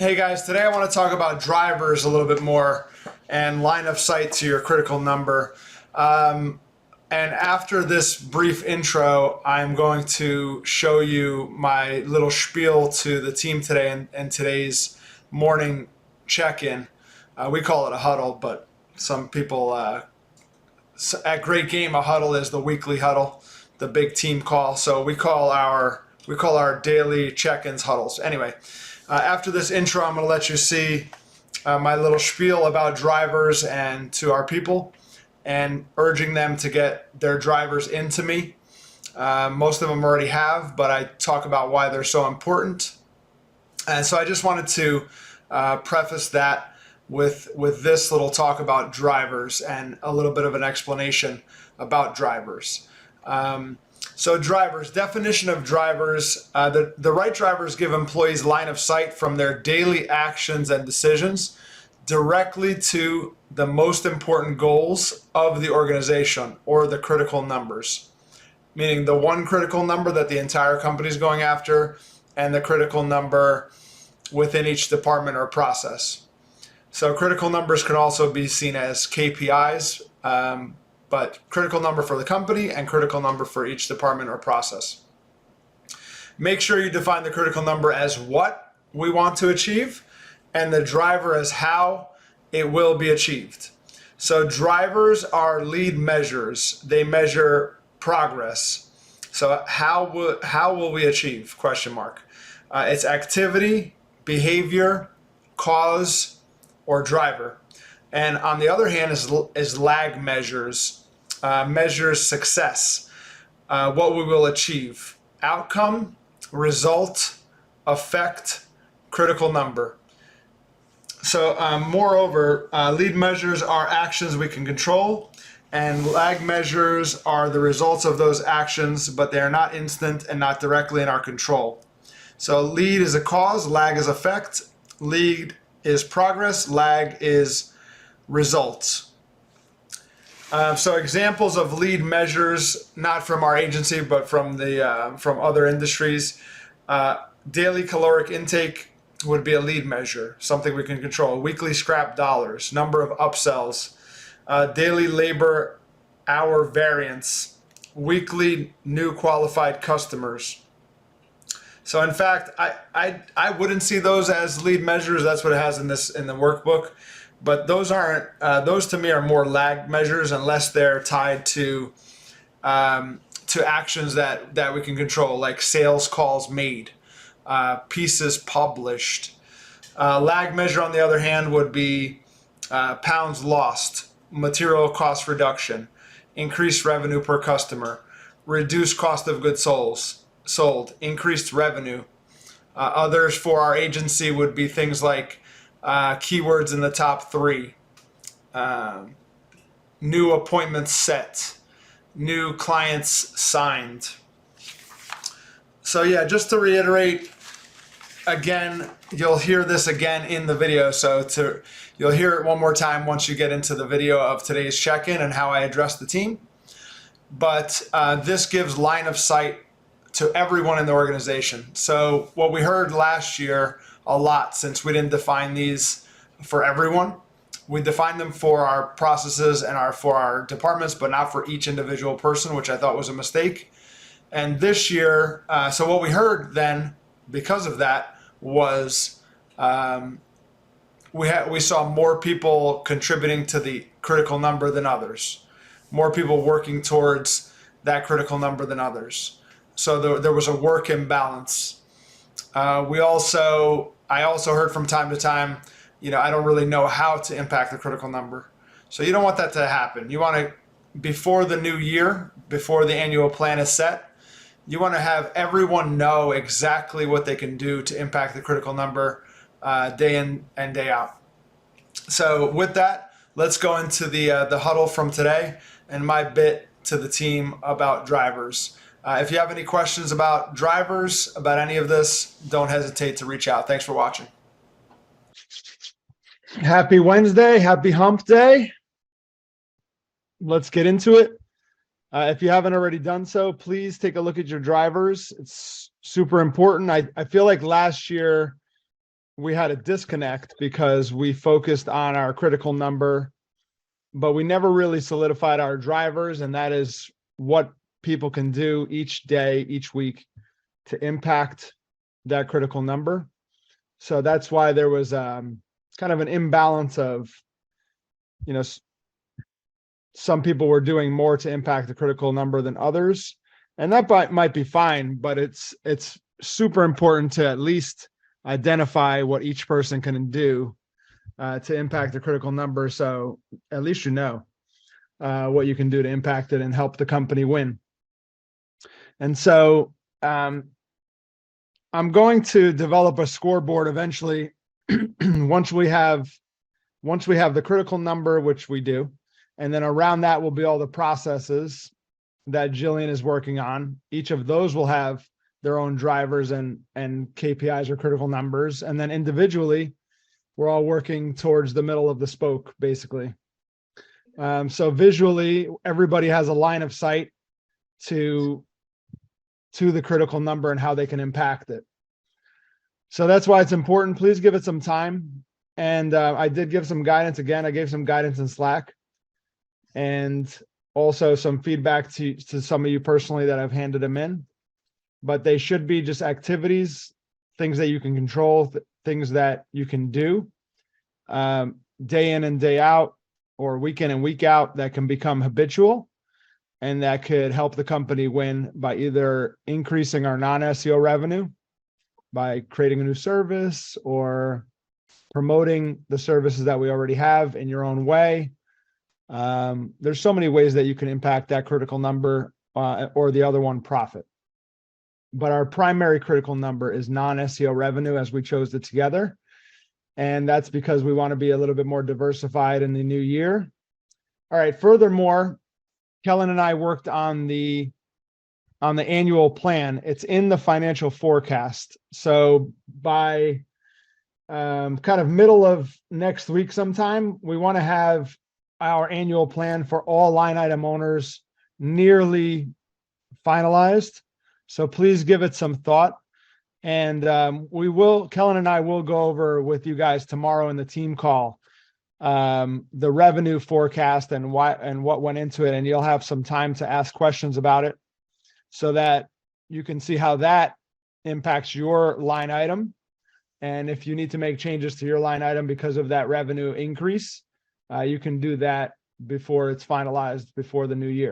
Hey guys, today I want to talk about drivers a little bit more and line of sight to your critical number. And after this brief intro, I'm going to show you my little spiel to the team today and today's morning check-in. We call it a huddle, but some people at Great Game, a huddle is the weekly huddle, the big team call. So we call our daily check-ins huddles. Anyway. After this intro, I'm going to let you see my little spiel about drivers and to our people and urging them to get their drivers into me. Most of them already have, but I talk about why they're so important. And so I just wanted to preface that with this little talk about drivers and a little bit of an explanation about drivers. So drivers, definition of drivers, the right drivers give employees line of sight from their daily actions and decisions directly to the most important goals of the organization or the critical numbers, meaning the one critical number that the entire company is going after and the critical number within each department or process. So critical numbers can also be seen as KPIs, but critical number for the company and critical number for each department or process. Make sure you define the critical number as what we want to achieve and the driver as how it will be achieved. So drivers are lead measures. They measure progress. So how will we achieve? Question mark. It's activity, behavior, cause, or driver. And on the other hand is lag measures. Measures success, what we will achieve, outcome, result, effect, critical number. So moreover, lead measures are actions we can control, and lag measures are the results of those actions, but they are not instant and not directly in our control. So lead is a cause, lag is effect, lead is progress, lag is results. So examples of lead measures, not from our agency, but from other industries. Daily caloric intake would be a lead measure, something we can control. Weekly scrap dollars, number of upsells, daily labor hour variance, weekly new qualified customers. So in fact, I wouldn't see those as lead measures. That's what it has in the workbook. But those aren't. Those to me are more lag measures unless they're tied to actions that we can control, like sales calls made, pieces published. Lag measure, on the other hand, would be pounds lost, material cost reduction, increased revenue per customer, reduced cost of goods sold, increased revenue. Others for our agency would be things like keywords in the top 3, new appointments set, new clients signed. So yeah, just to reiterate again, you'll hear this again in the video. You'll hear it one more time once you get into the video of today's check-in and how I address the team. But this gives line of sight to everyone in the organization. So what we heard last year a lot, since we didn't define these for everyone. We defined them for our processes and for our departments, but not for each individual person, which I thought was a mistake. And this year, so what we heard then, because of that, was we saw more people contributing to the critical number than others, more people working towards that critical number than others. So there was a work imbalance. I also heard from time to time, I don't really know how to impact the critical number. So you don't want that to happen. You want to, before the new year, before the annual plan is set, you want to have everyone know exactly what they can do to impact the critical number day in and day out. So with that, let's go into the huddle from today and my bit to the team about drivers. If you have any questions about drivers, about any of this, don't hesitate to reach out. Thanks for watching. Happy Wednesday. Happy hump day. Let's get into it. If you haven't already done so, please take a look at your drivers. It's super important. I feel like last year we had a disconnect because we focused on our critical number, but we never really solidified our drivers, and that is what people can do each day, each week to impact that critical number. So that's why there was kind of an imbalance of, you know, some people were doing more to impact the critical number than others. And that might be fine, but it's super important to at least identify what each person can do to impact the critical number. So at least you know what you can do to impact it and help the company win. And so I'm going to develop a scoreboard eventually once we have the critical number, which we do. And then around that will be all the processes that Jillian is working on. Each of those will have their own drivers and KPIs or critical numbers. And then individually, we're all working towards the middle of the spoke, basically. So visually, everybody has a line of sight to the critical number and how they can impact it. So that's why it's important. Please give it some time. And I did give some guidance. Again, I gave some guidance in Slack and also some feedback to some of you personally that I've handed them in. But they should be just activities, things that you can control, things that you can do day in and day out, or week in and week out, that can become habitual and that could help the company win by either increasing our non-SEO revenue by creating a new service or promoting the services that we already have in your own way. There's so many ways that you can impact that critical number or the other one, profit. But our primary critical number is non-SEO revenue, as we chose it together. And that's because we want to be a little bit more diversified in the new year. All right. Furthermore, Kellen and I worked on the annual plan. It's in the financial forecast. So by kind of middle of next week sometime, we want to have our annual plan for all line item owners nearly finalized. So please give it some thought. And Kellen and I will go over with you guys tomorrow in the team call, the revenue forecast and what went into it. And you'll have some time to ask questions about it so that you can see how that impacts your line item. And if you need to make changes to your line item because of that revenue increase, you can do that before it's finalized before the new year.